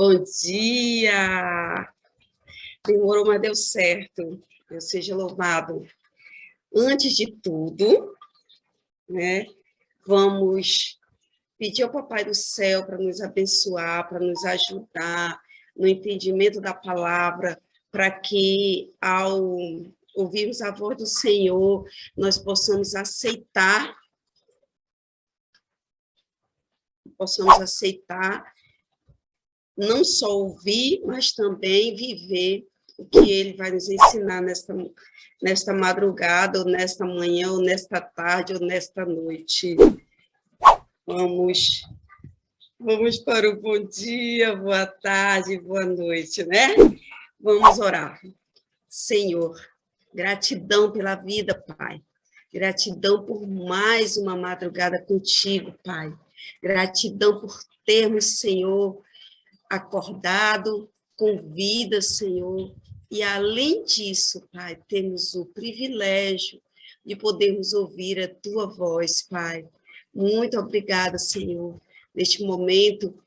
Bom dia! Demorou, mas deu certo. Deus seja louvado. Antes de tudo, né, vamos pedir ao Papai do Céu para nos abençoar, para nos ajudar no entendimento da palavra, para que, ao ouvirmos a voz do Senhor, nós possamos aceitar não só ouvir, mas também viver o que ele vai nos ensinar nesta madrugada, ou nesta manhã, ou nesta tarde, ou nesta noite. Vamos para o bom dia, boa tarde, boa noite, né? Vamos orar. Senhor, gratidão pela vida, Pai. Gratidão por mais uma madrugada contigo, Pai. Gratidão por termos, Senhor, acordado com vida, Senhor. E, além disso, Pai, temos o privilégio de podermos ouvir a Tua voz, Pai. Muito obrigada, Senhor. Neste momento,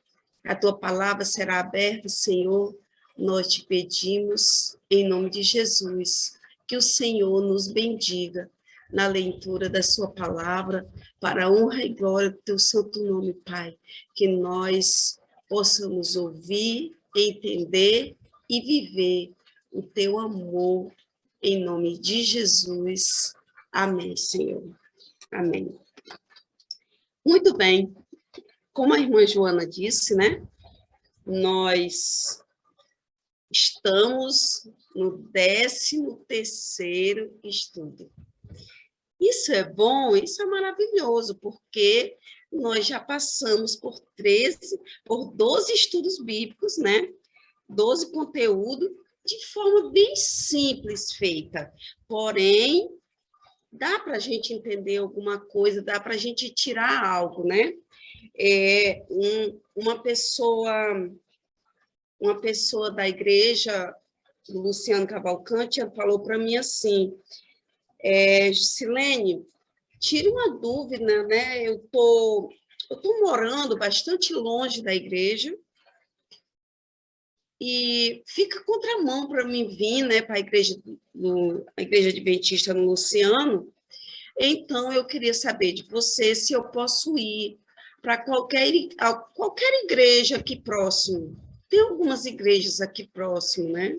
a Tua palavra será aberta, Senhor. Nós te pedimos, em nome de Jesus, que o Senhor nos bendiga na leitura da Sua palavra, para a honra e glória do Teu santo nome, Pai. Que nós possamos ouvir, entender e viver o Teu amor, em nome de Jesus. Amém, Senhor. Amém. Muito bem. Como a irmã Joana disse, né? Nós estamos no 13º estudo. Isso é bom, isso é maravilhoso, porque nós já passamos por 12 estudos bíblicos, né? 12 conteúdos, de forma bem simples feita. Porém, dá para a gente entender alguma coisa, dá para a gente tirar algo, né? Uma pessoa da igreja, do Luciano Cavalcante, falou para mim assim: Silene, tire uma dúvida, né? Eu tô morando bastante longe da igreja e fica contramão para mim vir, né, para a igreja adventista no Luciano. Então, eu queria saber de você se eu posso ir para qualquer igreja aqui próximo. Tem algumas igrejas aqui próximo, né?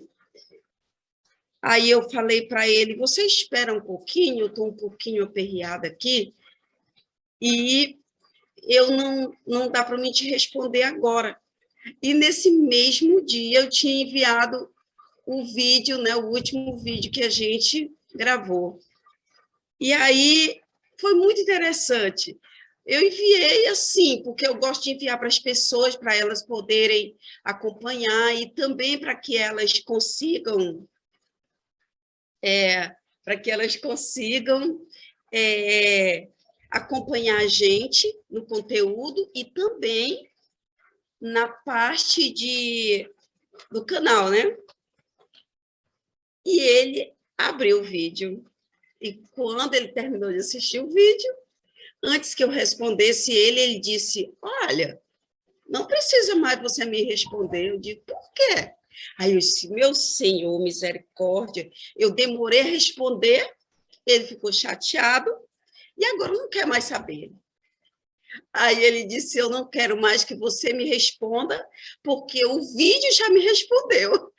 Aí eu falei para ele: você espera um pouquinho, eu estou um pouquinho aperreada aqui, e eu não dá para mim te responder agora. E nesse mesmo dia eu tinha enviado o vídeo, né, o último vídeo que a gente gravou. E aí foi muito interessante. Eu enviei assim, porque eu gosto de enviar para as pessoas, para elas poderem acompanhar, e também para que elas consigam acompanhar a gente no conteúdo e também na parte do canal, né? E ele abriu o vídeo. E quando ele terminou de assistir o vídeo, antes que eu respondesse ele disse: olha, não precisa mais você me responder. Eu digo: por quê? Aí eu disse: meu Senhor, misericórdia, eu demorei a responder, ele ficou chateado, e agora não quer mais saber. Aí ele disse: eu não quero mais que você me responda, porque o vídeo já me respondeu.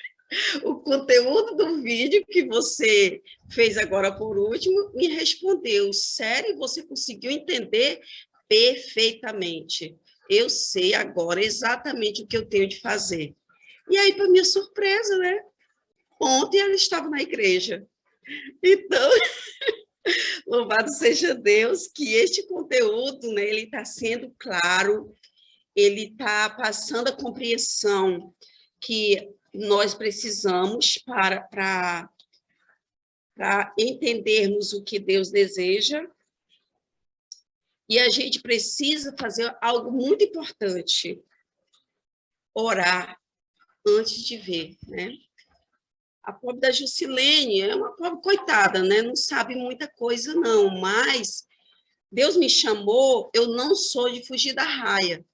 O conteúdo do vídeo que você fez agora por último me respondeu. Sério, você conseguiu entender perfeitamente. Eu sei agora exatamente o que eu tenho de fazer. E aí, para minha surpresa, né? Ontem ela estava na igreja. Então, louvado seja Deus que este conteúdo, né, ele está sendo claro, ele está passando a compreensão que nós precisamos para entendermos o que Deus deseja. E a gente precisa fazer algo muito importante: orar antes de ver, né? A pobre da Jusilene é uma pobre coitada, né? Não sabe muita coisa, não, mas Deus me chamou, eu não sou de fugir da raia.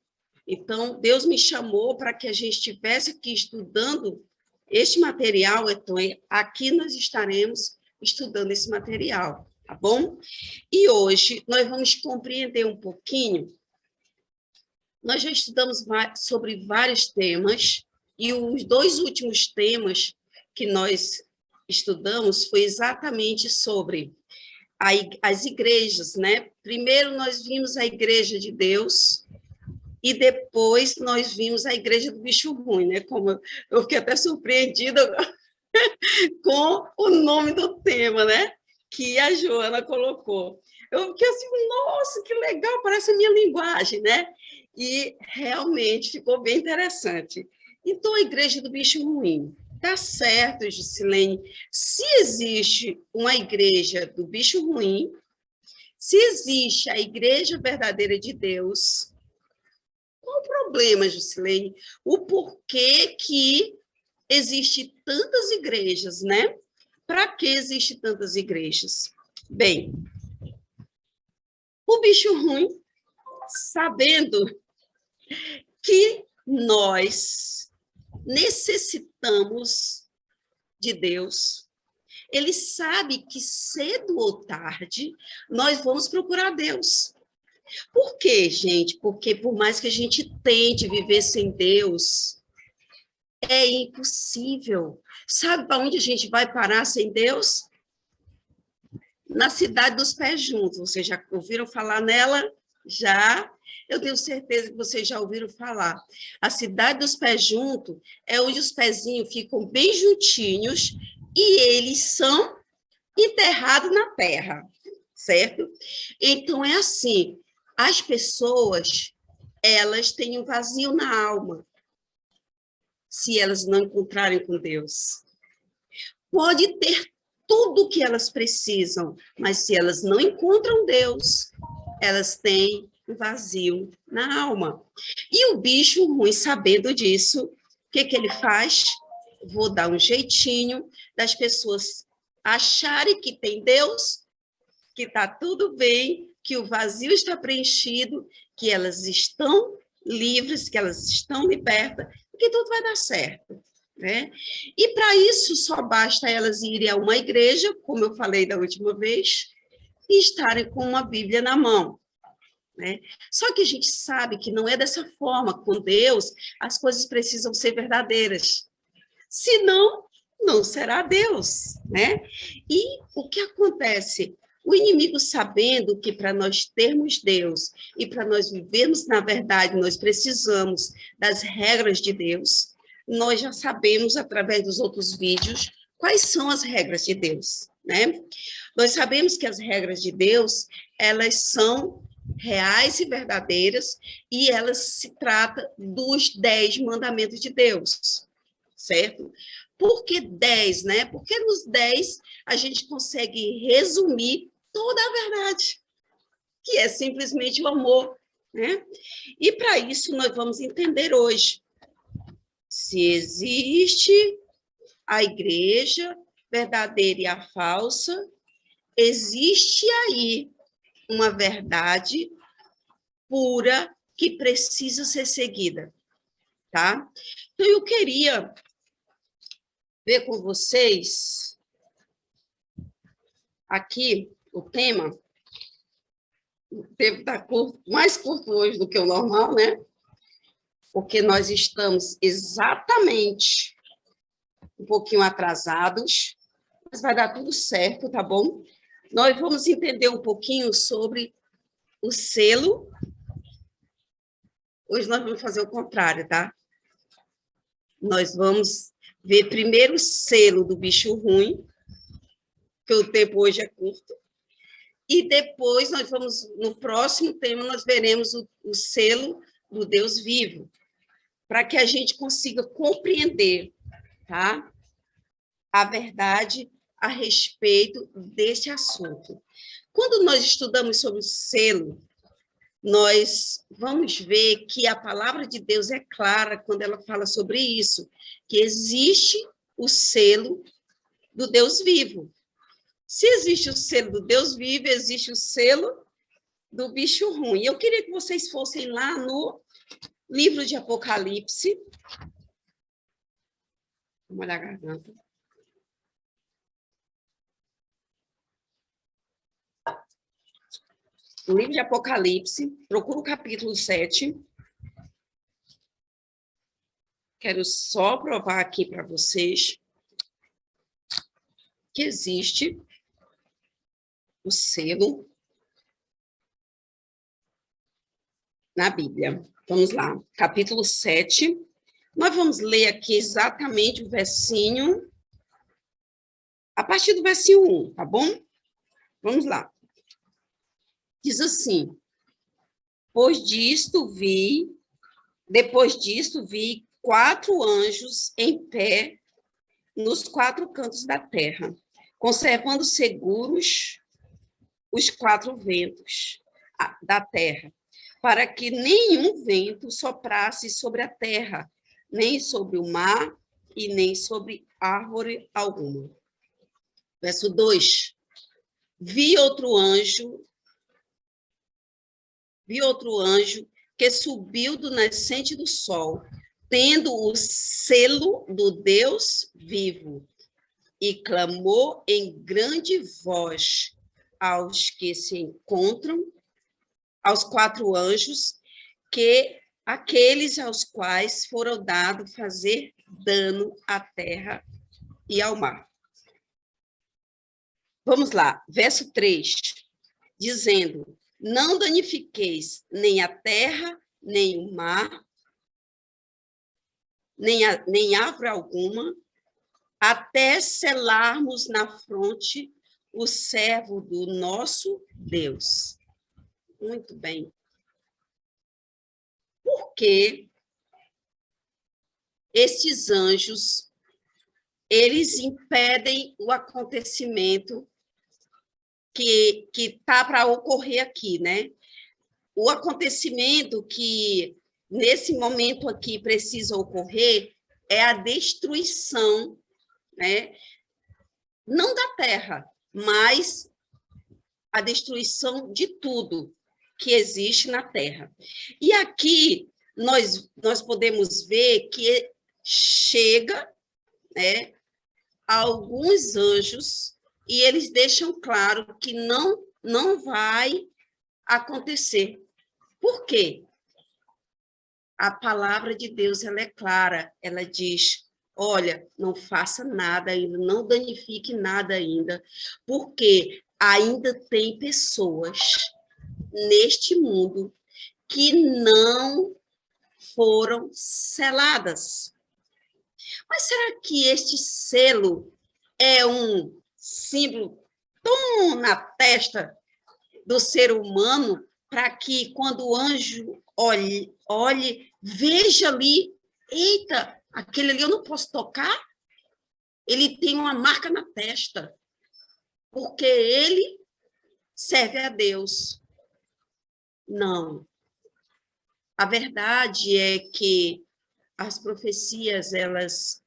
Então, Deus me chamou para que a gente estivesse aqui estudando este material, então, aqui nós estaremos estudando esse material, tá bom? E hoje nós vamos compreender um pouquinho. Nós já estudamos sobre vários temas, e os 2 últimos temas que nós estudamos foi exatamente sobre as igrejas, né? Primeiro nós vimos a igreja de Deus, e depois nós vimos a igreja do bicho ruim, né? Como eu fiquei até surpreendida com o nome do tema, né? Que a Joana colocou. Eu fiquei assim, nossa, que legal, parece a minha linguagem, né? E realmente ficou bem interessante. Então, a igreja do bicho ruim. Tá certo, Gisilene. Se existe uma igreja do bicho ruim, se existe a igreja verdadeira de Deus, qual o problema, Gisilene? O porquê que existe tantas igrejas, né? Para que existe tantas igrejas? Bem, o bicho ruim, sabendo que nós necessitamos de Deus, ele sabe que cedo ou tarde nós vamos procurar Deus. Por quê, gente? Porque por mais que a gente tente viver sem Deus, é impossível. Sabe para onde a gente vai parar sem Deus? Na cidade dos pés juntos. Vocês já ouviram falar nela? Já? Eu tenho certeza que vocês já ouviram falar. A cidade dos pés juntos é onde os pezinhos ficam bem juntinhos e eles são enterrados na terra, certo? Então, é assim, as pessoas, elas têm um vazio na alma, se elas não encontrarem com Deus. Pode ter tudo o que elas precisam, mas se elas não encontram Deus, elas têm um vazio na alma. E o bicho ruim, sabendo disso, o que ele faz? Vou dar um jeitinho das pessoas acharem que tem Deus, que está tudo bem, que o vazio está preenchido, que elas estão livres, que elas estão libertas, que tudo vai dar certo, né? E para isso só basta elas irem a uma igreja, como eu falei da última vez, e estarem com uma Bíblia na mão, né? Só que a gente sabe que não é dessa forma. Com Deus, as coisas precisam ser verdadeiras. Senão, não será Deus, né? E o que acontece? O inimigo, sabendo que para nós termos Deus e para nós vivermos na verdade, nós precisamos das regras de Deus. Nós já sabemos, através dos outros vídeos, quais são as regras de Deus, né? Nós sabemos que as regras de Deus, elas são reais e verdadeiras, e elas se tratam dos 10 mandamentos de Deus, certo? Por que 10, né? Porque nos 10 a gente consegue resumir toda a verdade, que é simplesmente o amor, né? E para isso nós vamos entender hoje se existe a igreja verdadeira e a falsa, existe aí uma verdade pura que precisa ser seguida, tá? Então, eu queria ver com vocês aqui o tema. O tempo está curto, mais curto hoje do que o normal, né? Porque nós estamos exatamente um pouquinho atrasados, mas vai dar tudo certo, tá bom? Nós vamos entender um pouquinho sobre o selo. Hoje nós vamos fazer o contrário, tá? Nós vamos ver primeiro o selo do bicho ruim, que o tempo hoje é curto, e depois nós vamos, no próximo tema, nós veremos o selo do Deus vivo, para que a gente consiga compreender, tá? A verdade a respeito deste assunto. Quando nós estudamos sobre o selo, nós vamos ver que a palavra de Deus é clara quando ela fala sobre isso, que existe o selo do Deus vivo. Se existe o selo do Deus vivo, existe o selo do bicho ruim. Eu queria que vocês fossem lá no Livro de Apocalipse. Vamos olhar a garganta. O livro de Apocalipse, procura o capítulo 7. Quero só provar aqui para vocês que existe o selo na Bíblia. Vamos lá, capítulo 7. Nós vamos ler aqui exatamente o versinho, a partir do versinho 1, tá bom? Vamos lá. Diz assim: depois disto vi 4 anjos em pé nos 4 cantos da terra, conservando seguros os 4 ventos da terra, para que nenhum vento soprasse sobre a terra, nem sobre o mar e nem sobre árvore alguma. Verso 2. Vi outro anjo que subiu do nascente do sol, tendo o selo do Deus vivo, e clamou em grande voz aos que se encontram, aos 4 anjos, que aqueles aos quais foram dados fazer dano à terra e ao mar. Vamos lá, verso 3, dizendo: não danifiqueis nem a terra, nem o mar, nem árvore alguma, até selarmos na fronte o servo do nosso Deus. Muito bem. Porque estes anjos, eles impedem o acontecimento que está para ocorrer aqui, né? O acontecimento que, nesse momento aqui, precisa ocorrer é a destruição, né? Não da terra, mas a destruição de tudo que existe na terra. E aqui nós podemos ver que chega, né, alguns anjos e eles deixam claro que não vai acontecer. Por quê? A palavra de Deus, ela é clara, ela diz: olha, não faça nada ainda, não danifique nada ainda, porque ainda tem pessoas neste mundo que não foram seladas. Mas será que este selo é um símbolo tão na testa do ser humano para que quando o anjo olhe, veja ali, eita, aquele ali eu não posso tocar? Ele tem uma marca na testa, porque ele serve a Deus. Não. A verdade é que as profecias, elas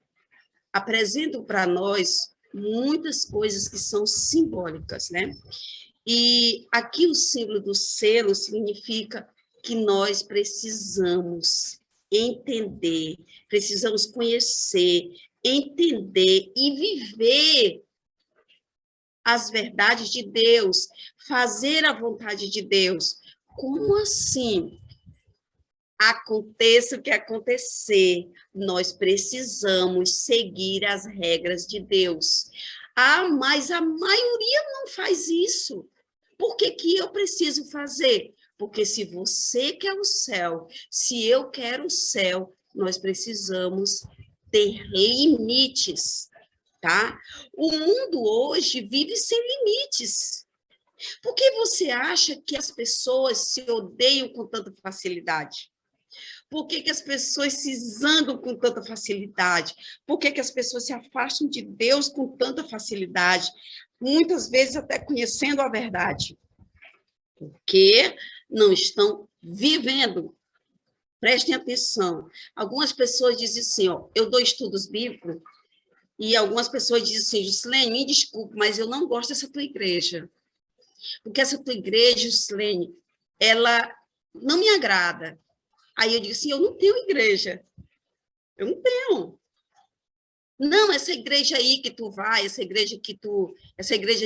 apresentam para nós muitas coisas que são simbólicas, né? E aqui o símbolo do selo significa que nós precisamos entender, precisamos conhecer, entender e viver as verdades de Deus, fazer a vontade de Deus. Como assim? Aconteça o que acontecer, nós precisamos seguir as regras de Deus. Ah, mas a maioria não faz isso. Por que que eu preciso fazer? Porque se você quer o céu, se eu quero o céu, nós precisamos ter limites, tá? O mundo hoje vive sem limites. Por que você acha que as pessoas se odeiam com tanta facilidade? Por que que as pessoas se zangam com tanta facilidade? Por que que as pessoas se afastam de Deus com tanta facilidade? Muitas vezes até conhecendo a verdade. Porque não estão vivendo. Prestem atenção. Algumas pessoas dizem assim, ó, eu dou estudos bíblicos, e algumas pessoas dizem assim, Jusilene, me desculpe, mas eu não gosto dessa tua igreja. Porque essa tua igreja, Jusilene, ela não me agrada. Aí eu digo assim, eu não tenho igreja. Eu não tenho. Não, essa igreja aí que tu vai, essa igreja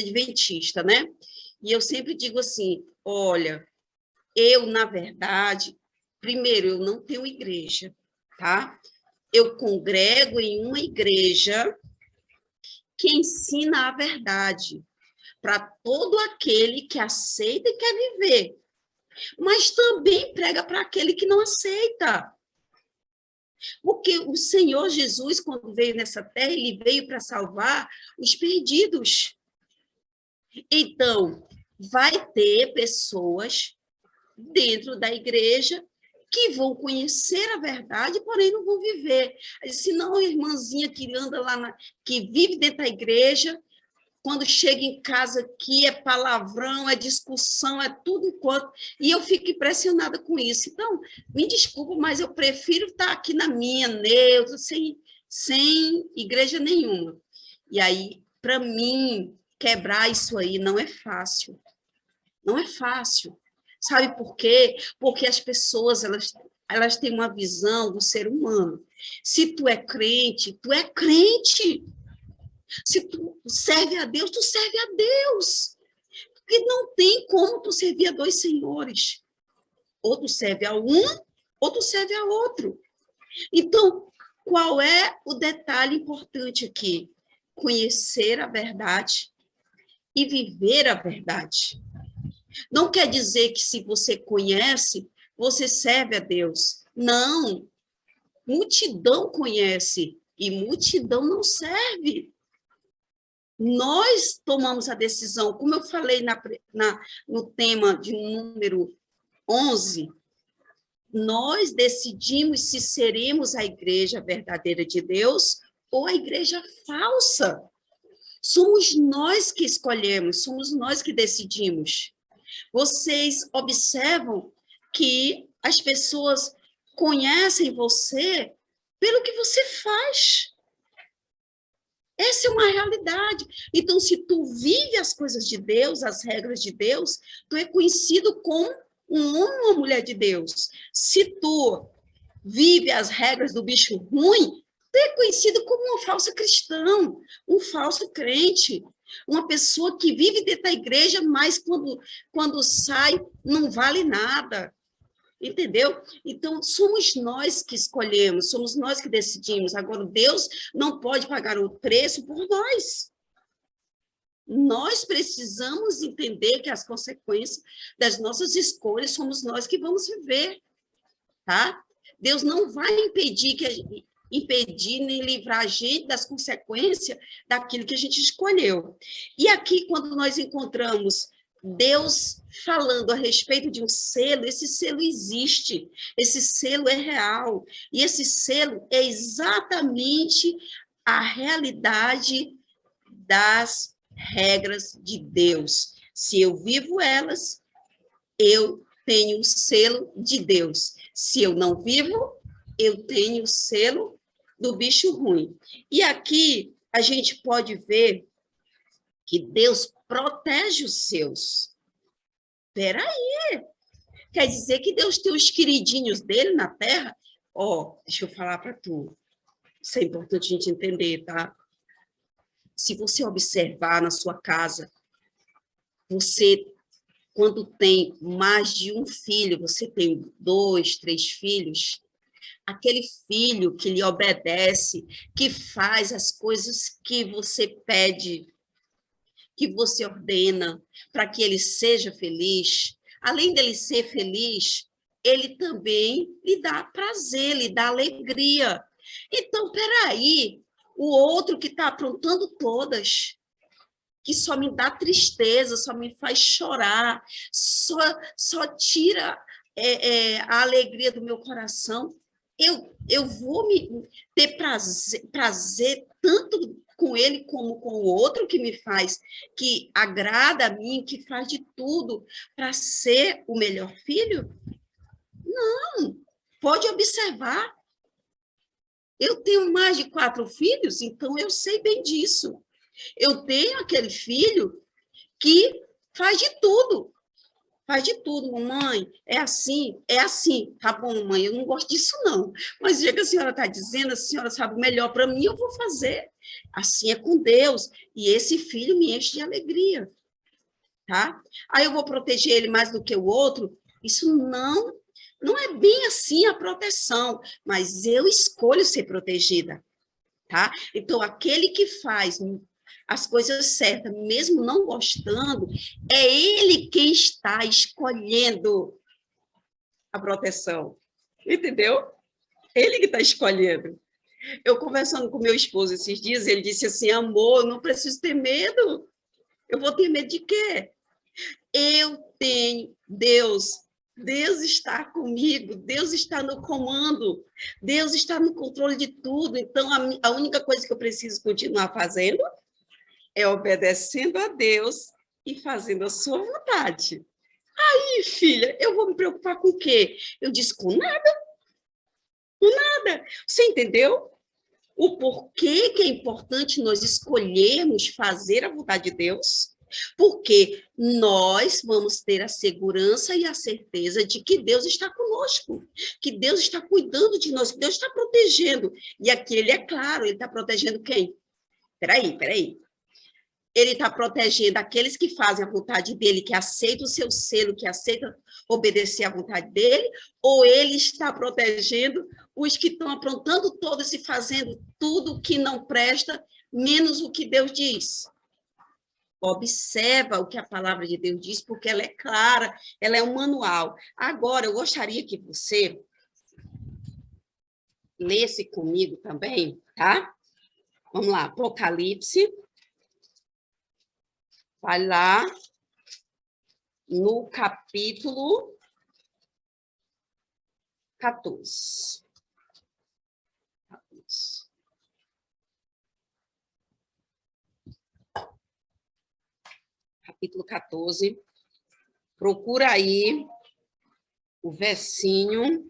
adventista, né? E eu sempre digo assim, olha, eu, na verdade, primeiro, eu não tenho igreja, tá? Eu congrego em uma igreja que ensina a verdade para todo aquele que aceita e quer viver, mas também prega para aquele que não aceita. Porque o Senhor Jesus, quando veio nessa terra, ele veio para salvar os perdidos. Então, vai ter pessoas dentro da igreja que vão conhecer a verdade, porém não vão viver. Se não, a irmãzinha que anda lá, que vive dentro da igreja, quando chega em casa aqui, é palavrão, é discussão, é tudo enquanto. E eu fico impressionada com isso. Então, me desculpa, mas eu prefiro estar aqui na minha, neutra, sem igreja nenhuma. E aí, para mim, quebrar isso aí não é fácil. Não é fácil. Sabe por quê? Porque as pessoas, elas têm uma visão do ser humano. Se tu é crente, tu é crente. Se tu serve a Deus, tu serve a Deus. Porque não tem como tu servir a dois senhores. Ou tu serve a um, ou tu serve a outro. Então, qual é o detalhe importante aqui? Conhecer a verdade e viver a verdade. Não quer dizer que se você conhece, você serve a Deus. Não. Multidão conhece e multidão não serve. Nós tomamos a decisão, como eu falei no tema de número 11, nós decidimos se seremos a igreja verdadeira de Deus ou a igreja falsa. Somos nós que escolhemos, somos nós que decidimos. Vocês observam que as pessoas conhecem você pelo que você faz. Essa é uma realidade. Então, se tu vive as coisas de Deus, as regras de Deus, tu é conhecido como um homem ou uma mulher de Deus. Se tu vive as regras do bicho ruim, tu é conhecido como um falso cristão, um falso crente, uma pessoa que vive dentro da igreja, mas quando sai, não vale nada. Entendeu? Então, somos nós que escolhemos, somos nós que decidimos. Agora, Deus não pode pagar o preço por nós. Nós precisamos entender que as consequências das nossas escolhas somos nós que vamos viver, tá? Deus não vai impedir nem livrar a gente das consequências daquilo que a gente escolheu. E aqui, quando nós encontramos Deus falando a respeito de um selo, esse selo existe, esse selo é real, e esse selo é exatamente a realidade das regras de Deus. Se eu vivo elas, eu tenho o selo de Deus. Se eu não vivo, eu tenho o selo do bicho ruim. E aqui a gente pode ver que Deus protege os seus. Espera aí. Quer dizer que Deus tem os queridinhos dele na terra? Ó, deixa eu falar para tu. Isso é importante a gente entender, tá? Se você observar na sua casa, você, quando tem mais de um filho, você tem 2, 3 filhos, aquele filho que lhe obedece, que faz as coisas que você pede, que você ordena para que ele seja feliz, além dele ser feliz, ele também lhe dá prazer, lhe dá alegria. Então, peraí, o outro que está aprontando todas, que só me dá tristeza, só me faz chorar, só tira a alegria do meu coração, eu vou ter prazer tanto com ele como com o outro que me faz, que agrada a mim, que faz de tudo para ser o melhor filho? Não, pode observar. Eu tenho mais de 4 filhos, então eu sei bem disso. Eu tenho aquele filho que faz de tudo. Faz de tudo, mamãe. É assim, é assim. Tá bom, mamãe, eu não gosto disso, não. Mas já que a senhora está dizendo, a senhora sabe o melhor para mim, eu vou fazer. Assim é com Deus. E esse filho me enche de alegria, tá? Aí eu vou proteger ele mais do que o outro. Isso não é bem assim a proteção, mas eu escolho ser protegida, tá? Então, aquele que faz as coisas certas, mesmo não gostando, é ele quem está escolhendo a proteção, entendeu? Ele que está escolhendo. Eu conversando com meu esposo esses dias, ele disse assim, amor, eu não preciso ter medo. Eu vou ter medo de quê? Eu tenho Deus. Deus está comigo, Deus está no comando, Deus está no controle de tudo. Então, a única coisa que eu preciso continuar fazendo é obedecendo a Deus e fazendo a sua vontade. Aí, filha, eu vou me preocupar com o quê? Eu disse, com nada, com nada. Você entendeu? O porquê que é importante nós escolhermos fazer a vontade de Deus? Porque nós vamos ter a segurança e a certeza de que Deus está conosco, que Deus está cuidando de nós, que Deus está protegendo. E aqui ele é claro, ele está protegendo quem? Peraí. Ele está protegendo aqueles que fazem a vontade dele, que aceitam o seu selo, que aceitam obedecer à vontade dele, ou ele está protegendo os que estão aprontando todos e fazendo tudo que não presta, menos o que Deus diz. Observa o que a palavra de Deus diz, porque ela é clara, ela é um manual. Agora, eu gostaria que você lesse comigo também, tá? Vamos lá, Apocalipse. Vai lá no capítulo 14. Capítulo 14. Procura aí o versinho.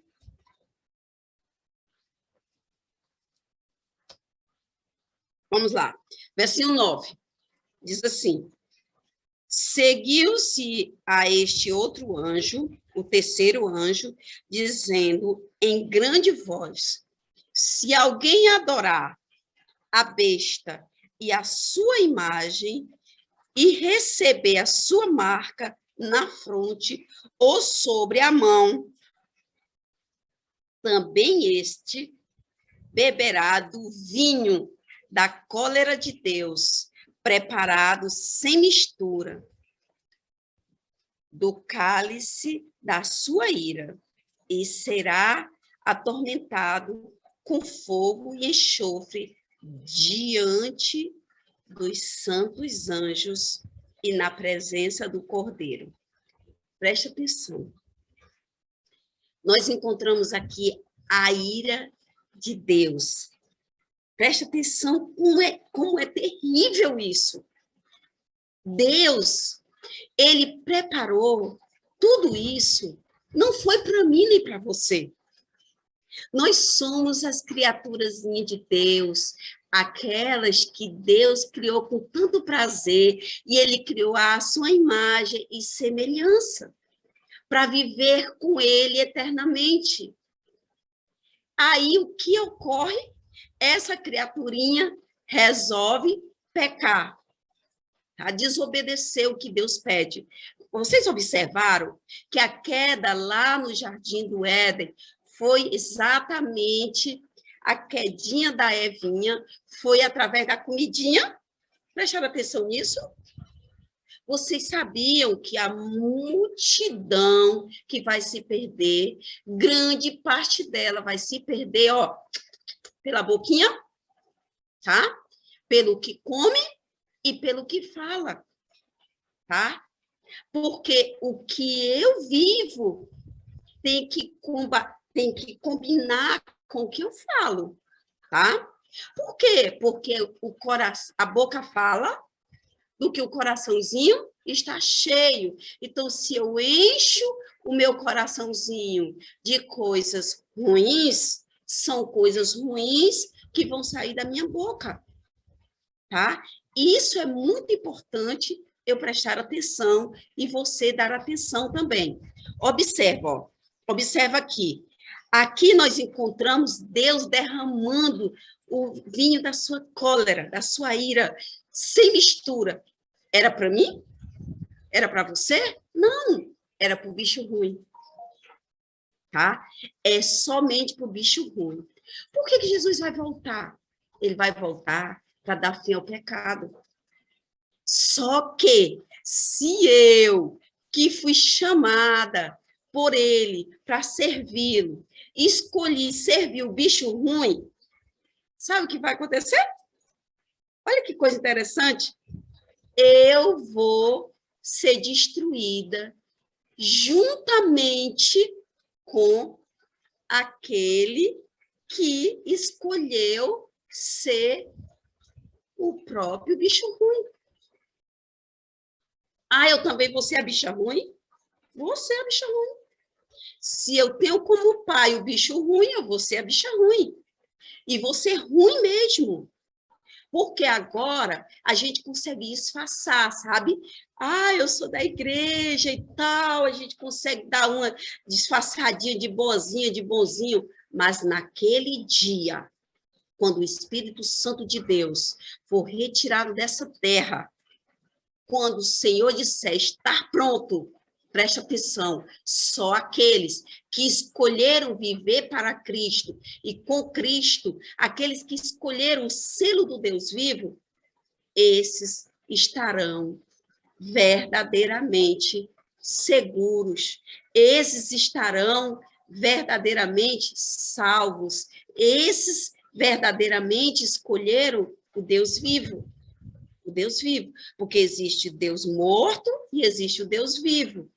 Vamos lá. Versinho 9. Diz assim: seguiu-se a este outro anjo, o terceiro anjo, dizendo em grande voz: se alguém adorar a besta e a sua imagem e receber a sua marca na fronte ou sobre a mão, também este beberá do vinho da cólera de Deus, preparado sem mistura, do cálice da sua ira, e será atormentado com fogo e enxofre diante dos santos anjos e na presença do Cordeiro. Preste atenção. Nós encontramos aqui a ira de Deus. Preste atenção como é terrível isso. Deus, ele preparou tudo isso, não foi para mim nem para você. Nós somos as criaturas de Deus, aquelas que Deus criou com tanto prazer, e ele criou a sua imagem e semelhança, para viver com ele eternamente. Aí o que ocorre? Essa criaturinha resolve pecar, tá? Desobedecer o que Deus pede. Vocês observaram que a queda lá no Jardim do Éden foi exatamente a quedinha da Evinha, foi através da comidinha? Prestaram atenção nisso? Vocês sabiam que a multidão que vai se perder, grande parte dela vai se perder, ó, pela boquinha, tá? Pelo que come e pelo que fala, tá? Porque o que eu vivo tem que combinar com o que eu falo, tá? Por quê? Porque a boca fala do que o coraçãozinho está cheio. Então, se eu encho o meu coraçãozinho de coisas ruins, são coisas ruins que vão sair da minha boca, tá? Isso é muito importante eu prestar atenção e você dar atenção também. Observa, ó. Observa aqui. Aqui nós encontramos Deus derramando o vinho da sua cólera, da sua ira, sem mistura. Era para mim? Era para você? Não, era para o bicho ruim. Tá? É somente para o bicho ruim. Por que Jesus vai voltar? Ele vai voltar para dar fim ao pecado. Só que, se eu, que fui chamada por ele para servi-lo, escolhi servir o bicho ruim, sabe o que vai acontecer? Olha que coisa interessante. Eu vou ser destruída juntamente com aquele que escolheu ser o próprio bicho ruim. Ah, eu também vou ser a bicha ruim? Vou ser a bicha ruim. Se eu tenho como pai o bicho ruim, eu vou ser a bicha ruim. E vou ser ruim mesmo. Porque agora a gente consegue disfarçar, sabe? Ah, eu sou da igreja e tal, a gente consegue dar uma disfarçadinha de boazinha, de bonzinho. Mas naquele dia, quando o Espírito Santo de Deus for retirado dessa terra, quando o Senhor disser estar pronto, preste atenção, só aqueles que escolheram viver para Cristo e com Cristo, aqueles que escolheram o selo do Deus vivo, esses estarão verdadeiramente seguros, esses estarão verdadeiramente salvos, esses verdadeiramente escolheram o Deus vivo. O Deus vivo, porque existe Deus morto e existe o Deus vivo.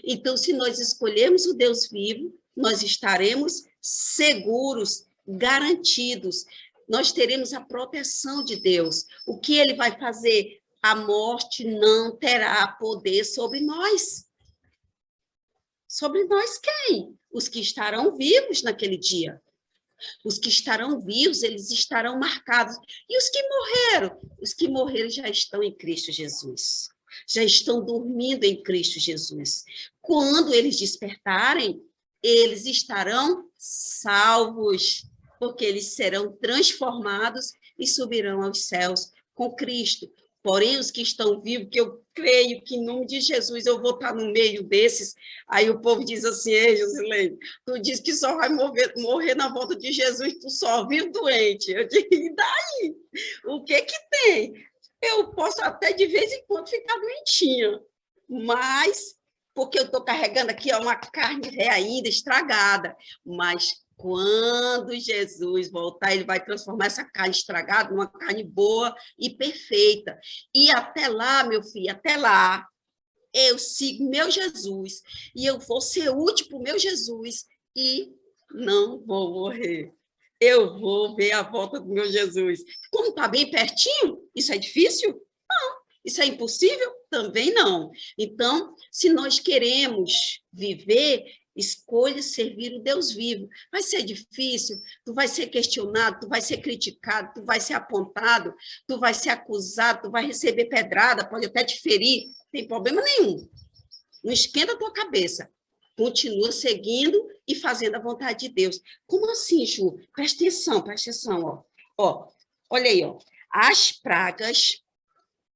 Então, se nós escolhermos o Deus vivo, nós estaremos seguros, garantidos. Nós teremos a proteção de Deus. O que ele vai fazer? A morte não terá poder sobre nós. Sobre nós quem? Os que estarão vivos naquele dia. Os que estarão vivos, eles estarão marcados. E os que morreram? Os que morreram já estão em Cristo Jesus. Já estão dormindo em Cristo Jesus. Quando eles despertarem, eles estarão salvos, porque eles serão transformados e subirão aos céus com Cristo. Porém, os que estão vivos, que eu creio que em nome de Jesus eu vou estar no meio desses, aí o povo diz assim: ei, Josilene, tu diz que só vai morrer na volta de Jesus, tu só vive doente. Eu digo, e daí? O que que tem? Eu posso até de vez em quando ficar doentinha, mas porque eu estou carregando aqui uma carne ainda estragada, mas quando Jesus voltar, ele vai transformar essa carne estragada numa carne boa e perfeita. E até lá, meu filho, até lá, eu sigo meu Jesus e eu vou ser útil para o meu Jesus e não vou morrer. Eu vou ver a volta do meu Jesus. Como está bem pertinho, isso é difícil? Não. Isso é impossível? Também não. Então, se nós queremos viver, escolha servir o Deus vivo. Vai ser difícil, tu vai ser questionado, tu vai ser criticado, tu vai ser apontado, tu vai ser acusado, tu vai receber pedrada, pode até te ferir, não tem problema nenhum. Não esquenta a tua cabeça. Continua seguindo e fazendo a vontade de Deus. Como assim, Ju? Presta atenção, ó. Ó, olha aí, ó. As pragas,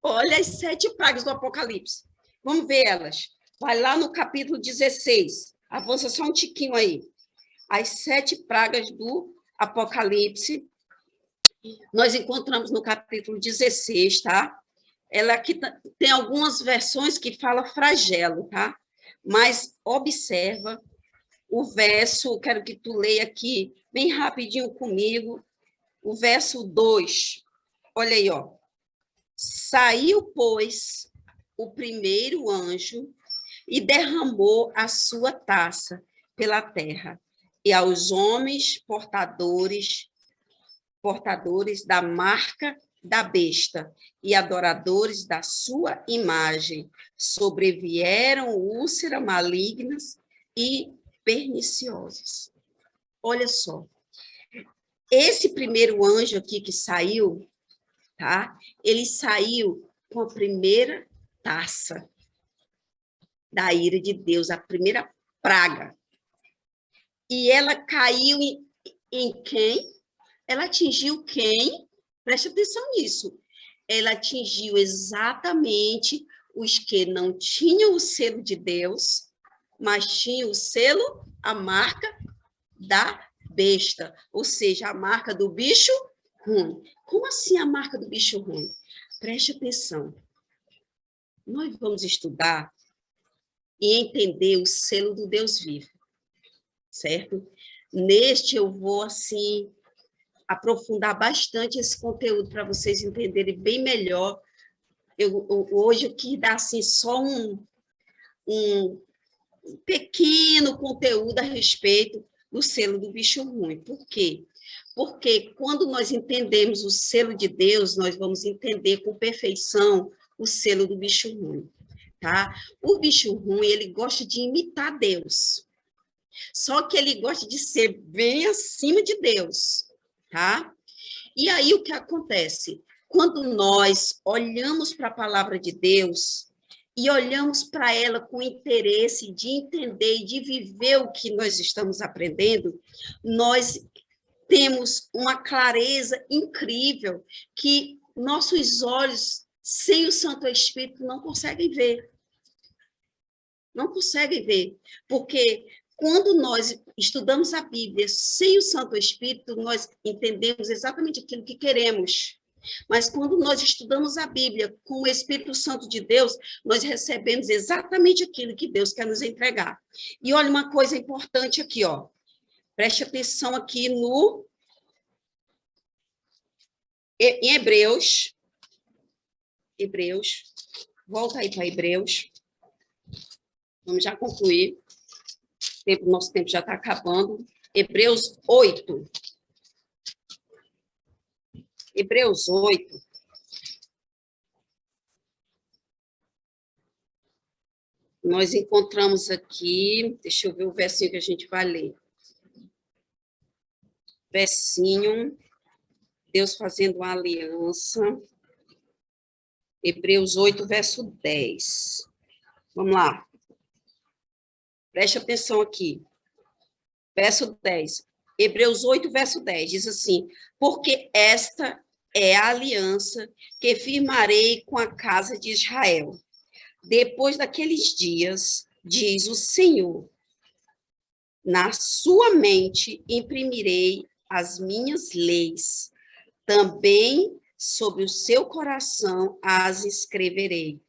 olha as 7 pragas do Apocalipse. Vamos ver elas. Vai lá no capítulo 16. Avança só um tiquinho aí. As 7 pragas do Apocalipse. Nós encontramos no capítulo 16, tá? Ela aqui tem algumas versões que fala flagelo, tá? Mas observa o verso, quero que tu leia aqui bem rapidinho comigo, o verso 2. Olha aí, ó. Saiu, pois, o primeiro anjo e derramou a sua taça pela terra, e aos homens portadores da marca da besta e adoradores da sua imagem, sobrevieram úlceras malignas e perniciosas. Olha só, esse primeiro anjo aqui que saiu, tá? Ele saiu com a primeira taça da ira de Deus, a primeira praga. E ela caiu em quem? Ela atingiu quem? Preste atenção nisso. Ela atingiu exatamente os que não tinham o selo de Deus, mas tinham o selo, a marca da besta, ou seja, a marca do bicho ruim. Como assim a marca do bicho ruim? Preste atenção. Nós vamos estudar e entender o selo do Deus vivo, certo? Neste eu vou, assim, aprofundar bastante esse conteúdo para vocês entenderem bem melhor. Hoje eu quis dar, assim, só um pequeno conteúdo a respeito do selo do bicho ruim. Por quê? Porque quando nós entendemos o selo de Deus, nós vamos entender com perfeição o selo do bicho ruim, tá? O bicho ruim, ele gosta de imitar Deus. Só que ele gosta de ser bem acima de Deus, tá? E aí o que acontece? Quando nós olhamos para a palavra de Deus e olhamos para ela com interesse de entender e de viver o que nós estamos aprendendo, nós temos uma clareza incrível que nossos olhos, sem o Santo Espírito, não conseguem ver. Não conseguem ver, porque quando nós estudamos a Bíblia sem o Santo Espírito, nós entendemos exatamente aquilo que queremos. Mas quando nós estudamos a Bíblia com o Espírito Santo de Deus, nós recebemos exatamente aquilo que Deus quer nos entregar. E olha uma coisa importante aqui, ó. Preste atenção aqui em Hebreus. Hebreus. Volta aí para Hebreus. Vamos já concluir. Nosso tempo já está acabando. Hebreus 8. Hebreus 8. Nós encontramos aqui, deixa eu ver o versinho que a gente vai ler. Versinho, Deus fazendo uma aliança. Hebreus 8, verso 10. Vamos lá. Preste atenção aqui. Verso 10. Hebreus 8, verso 10, diz assim: porque esta é a aliança que firmarei com a casa de Israel. Depois daqueles dias, diz o Senhor, na sua mente imprimirei as minhas leis, também sobre o seu coração as escreverei.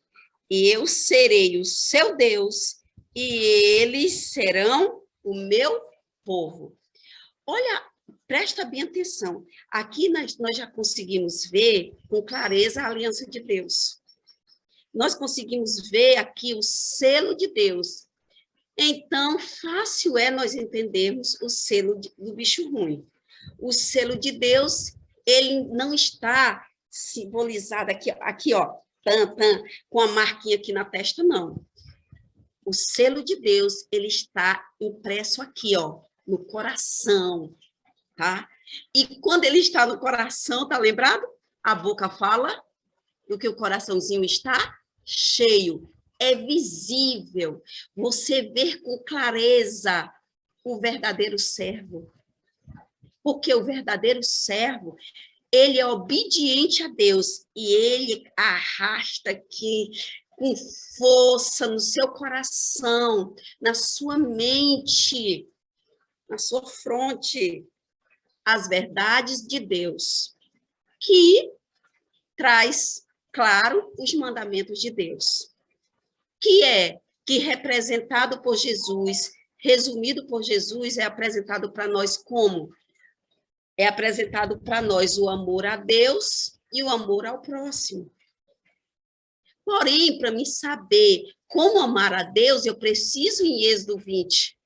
E eu serei o seu Deus, e eles serão o meu povo. Olha, presta bem atenção. Aqui nós já conseguimos ver com clareza a aliança de Deus. Nós conseguimos ver aqui o selo de Deus. Então, fácil é nós entendermos o selo do bicho ruim. O selo de Deus, ele não está simbolizado aqui ó, com a marquinha aqui na testa, não. O selo de Deus, ele está impresso aqui, ó, no coração, tá? E quando ele está no coração, tá lembrado? A boca fala do que o coraçãozinho está cheio. É visível. Você vê com clareza o verdadeiro servo. Porque o verdadeiro servo, ele é obediente a Deus e ele arrasta aqui com força no seu coração, na sua mente, na sua fronte, as verdades de Deus, que traz, claro, os mandamentos de Deus, que representado por Jesus, resumido por Jesus, é apresentado para nós como? É apresentado para nós o amor a Deus e o amor ao próximo. Porém, para mim saber como amar a Deus, eu preciso em Êxodo 20,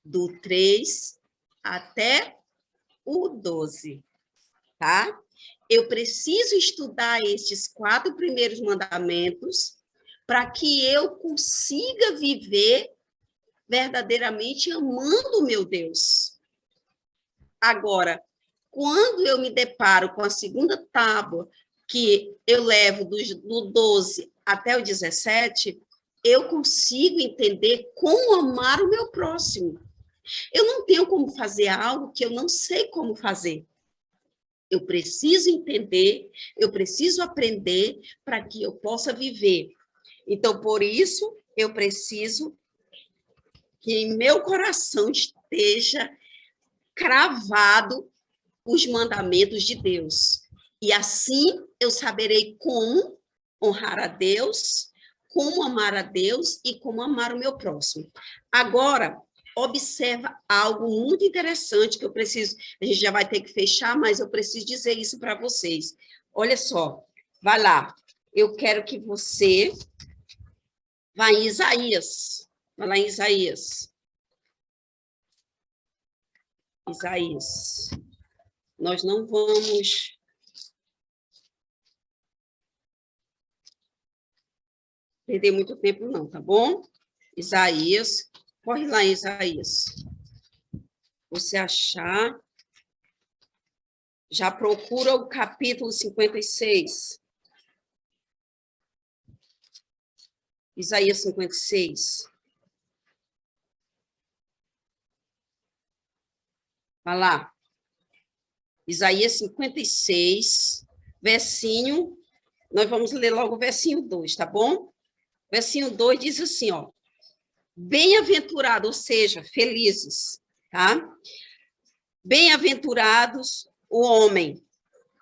do 3 até o 12, tá? Eu preciso estudar estes 4 primeiros mandamentos para que eu consiga viver verdadeiramente amando o meu Deus. Agora, quando eu me deparo com a segunda tábua, que eu levo do 12 até o 17, eu consigo entender como amar o meu próximo. Eu não tenho como fazer algo que eu não sei como fazer. Eu preciso entender, eu preciso aprender para que eu possa viver. Então, por isso, eu preciso que em meu coração esteja cravado os mandamentos de Deus. E assim eu saberei como honrar a Deus, como amar a Deus e como amar o meu próximo. Agora, observa algo muito interessante que eu preciso, a gente já vai ter que fechar, mas eu preciso dizer isso para vocês. Olha só, vai lá. Eu quero que você vá em Isaías. Vai lá em Isaías. Isaías. Nós não vamos perder muito tempo, não, tá bom? Isaías, corre lá em Isaías. Você achar, já procura o capítulo 56. Isaías 56. Vai lá. Isaías 56, versinho, nós vamos ler logo o versinho 2, tá bom? Versinho 2 diz assim, ó, bem-aventurado, ou seja, felizes, tá? Bem-aventurados o homem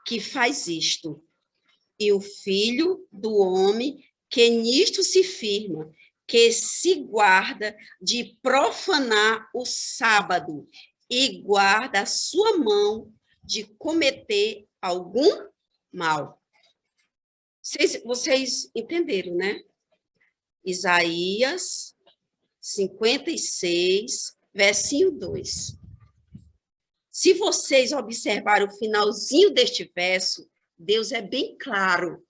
que faz isto, e o filho do homem que nisto se firma, que se guarda de profanar o sábado e guarda a sua mão de cometer algum mal. Vocês entenderam, né? Isaías 56, versinho 2. Se vocês observarem o finalzinho deste verso, Deus é bem claro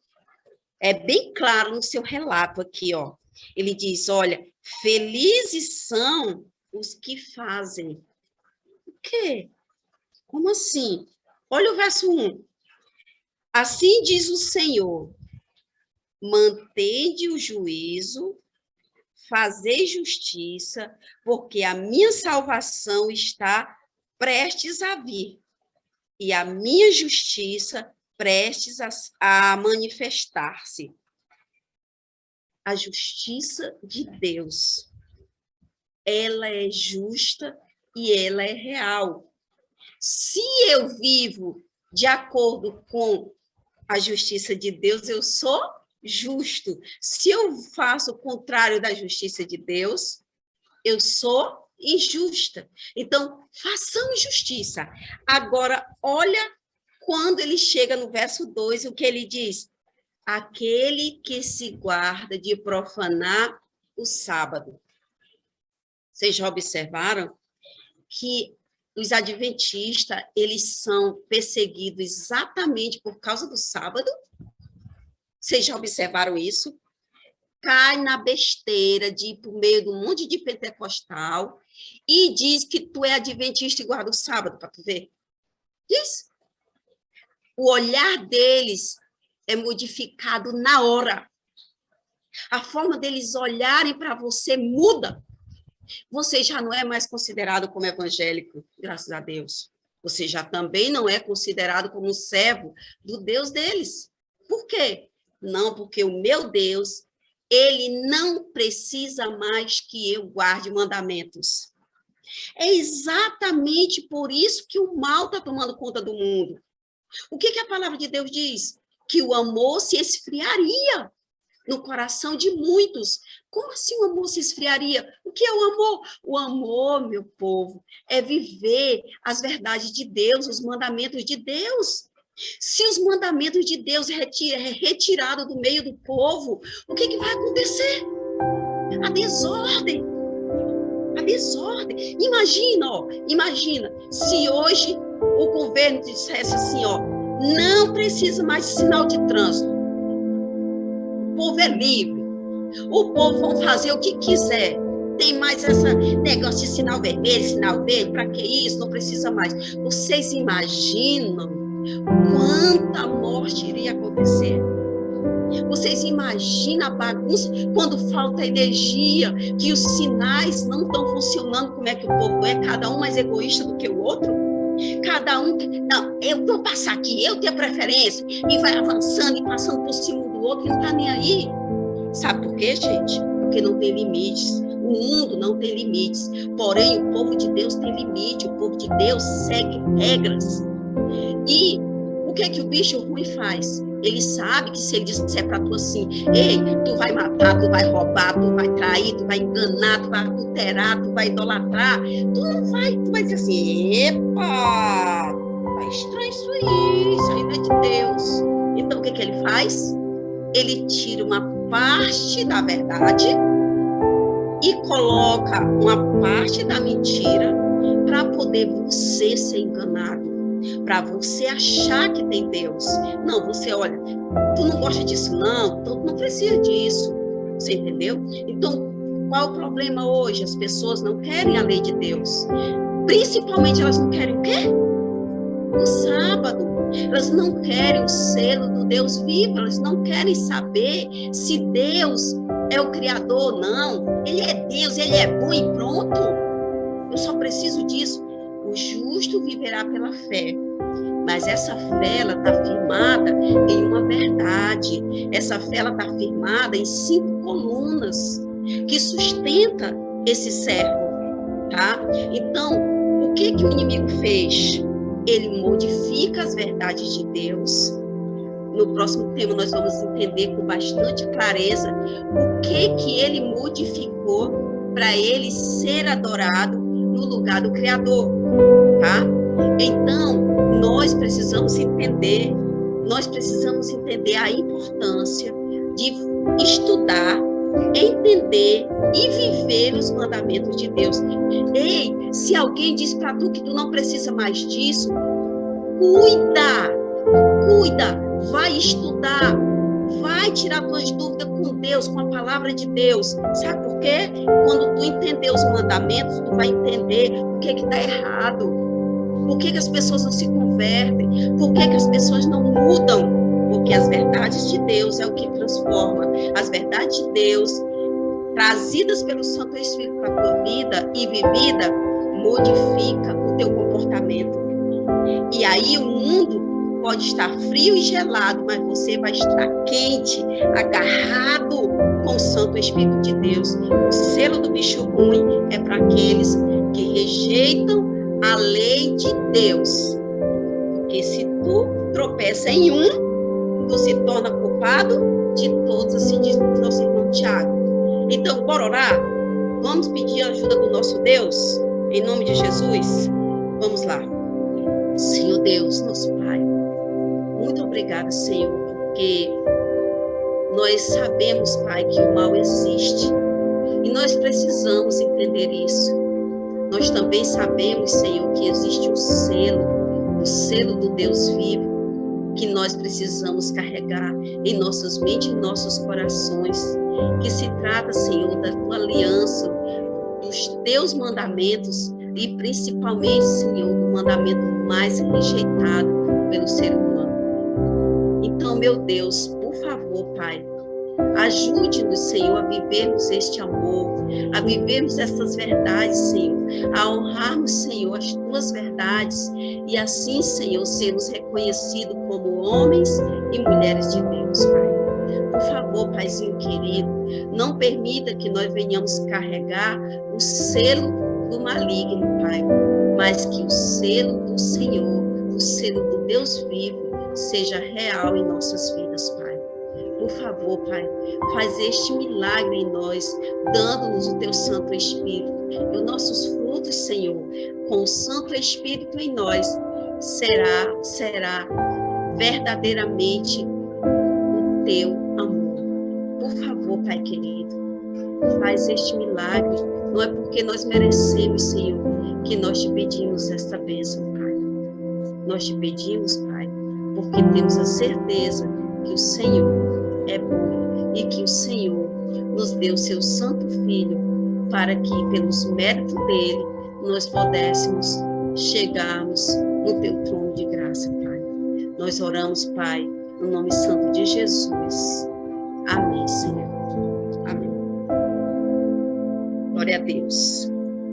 no seu relato aqui, ó. Ele diz, olha, felizes são os que fazem. O quê? Como assim? Olha o verso 1. Assim diz o Senhor, mantende o juízo, fazei justiça, porque a minha salvação está prestes a vir, e a minha justiça prestes a manifestar-se. A justiça de Deus, ela é justa e ela é real. Se eu vivo de acordo com a justiça de Deus, eu sou justo. Se eu faço o contrário da justiça de Deus, eu sou injusta. Então, façamos justiça. Agora, olha quando ele chega no verso 2, o que ele diz? Aquele que se guarda de profanar o sábado. Vocês já observaram que os adventistas, eles são perseguidos exatamente por causa do sábado? Vocês já observaram isso? Cai na besteira de ir por meio de um monte de pentecostal e diz que tu é adventista e guarda o sábado, para tu ver. Diz. O olhar deles é modificado na hora. A forma deles olharem para você muda. Você já não é mais considerado como evangélico, graças a Deus. Você já também não é considerado como um servo do Deus deles. Por quê? Não, porque o meu Deus, ele não precisa mais que eu guarde mandamentos. É exatamente por isso que o mal está tomando conta do mundo. O que a palavra de Deus diz? Que o amor se esfriaria no coração de muitos. Como assim o amor se esfriaria? O que é o amor? O amor, meu povo, é viver as verdades de Deus, os mandamentos de Deus. Se os mandamentos de Deus é retirado do meio do povo, o que vai acontecer? A desordem. A desordem. Imagina, se hoje o governo dissesse assim, ó, não precisa mais de sinal de trânsito. O povo é livre. O povo vai fazer o que quiser. Tem mais esse negócio de sinal vermelho, sinal verde, para que isso? Não precisa mais. Vocês imaginam quanta morte morte iria acontecer. Vocês imaginam a bagunça quando falta energia, que os sinais não estão funcionando, como é que o povo é, cada um mais egoísta do que o outro? Cada um, não, eu vou passar aqui, eu tenho preferência, e vai avançando e passando por cima do outro, e não está nem aí. Sabe por quê, gente? Porque não tem limites. O mundo não tem limites, porém o povo de Deus tem limite, o povo de Deus segue regras. E o que é que o bicho ruim faz? Ele sabe que se ele disser para tu assim, ei, tu vai matar, tu vai roubar, tu vai trair, tu vai enganar, tu vai adulterar, tu vai idolatrar, tu não vai, tu vai dizer assim, epa, tá estranho isso aí não é de Deus. Então o que que ele faz? Ele tira uma parte da verdade e coloca uma parte da mentira para poder você ser enganado, para você achar que tem Deus. Não, você olha, tu não gosta disso não, tu não precisa disso, você entendeu? Então, qual é o problema hoje? As pessoas não querem a lei de Deus, principalmente elas não querem o quê? O sábado. Elas não querem o selo do Deus vivo, elas não querem saber se Deus é o Criador ou não. Ele é Deus, ele é bom e pronto. Eu só preciso disso. O justo viverá pela fé. Mas essa fé, ela está firmada em uma verdade. Essa fé, ela está firmada em 5 colunas que sustenta esse servo, tá? Então, o que que o inimigo fez? Ele modifica as verdades de Deus. No próximo tema nós vamos entender com bastante clareza o que ele modificou para ele ser adorado no lugar do Criador, tá? Então, nós precisamos entender a importância de estudar, entender e viver os mandamentos de Deus. Ei, se alguém diz para tu que tu não precisa mais disso, cuida, vai estudar, vai tirar tuas dúvidas com Deus, com a palavra de Deus. Sabe por quê? Quando tu entender os mandamentos, tu vai entender o que está errado, por que as pessoas não se convertem, por que as pessoas não mudam, porque as verdades de Deus é o que transforma. As verdades de Deus, trazidas pelo Santo Espírito para a tua vida e vivida, modifica o teu comportamento. E aí o mundo pode estar frio e gelado, mas você vai estar quente, agarrado com o Santo Espírito de Deus. O selo do bicho ruim é para aqueles que rejeitam a lei de Deus. Porque se tu tropeça em um, tu se torna culpado de todos, assim diz o nosso irmão Tiago. Então, bora orar? Vamos pedir a ajuda do nosso Deus? Em nome de Jesus? Vamos lá. Senhor Deus, nosso Pai, muito obrigada, Senhor, porque nós sabemos, Pai, que o mal existe e nós precisamos entender isso. Nós também sabemos, Senhor, que existe o selo do Deus vivo, que nós precisamos carregar em nossas mentes e nossos corações, que se trata, Senhor, da tua aliança, dos teus mandamentos e principalmente, Senhor, do mandamento mais rejeitado pelo ser humano. Então, meu Deus, por favor, Pai, ajude-nos, Senhor, a vivermos este amor, a vivermos essas verdades, Senhor, a honrarmos, Senhor, as tuas verdades e assim, Senhor, sermos reconhecidos como homens e mulheres de Deus, Pai. Por favor, Paizinho querido, não permita que nós venhamos carregar o selo do maligno, Pai, mas que o selo do Senhor, o selo do Deus vivo, seja real em nossas vidas, Pai. Por favor, Pai, faz este milagre em nós, dando-nos o Teu Santo Espírito. E os nossos frutos, Senhor, com o Santo Espírito em nós, será verdadeiramente o Teu amor. Por favor, Pai querido, faz este milagre. Não é porque nós merecemos, Senhor, que nós te pedimos esta bênção, Pai. Nós te pedimos, Pai, porque temos a certeza que o Senhor é bom e que o Senhor nos deu seu Santo Filho para que, pelos méritos dele, nós pudéssemos chegarmos no teu trono de graça, Pai. Nós oramos, Pai, no nome santo de Jesus. Amém, Senhor. Amém. Glória a Deus.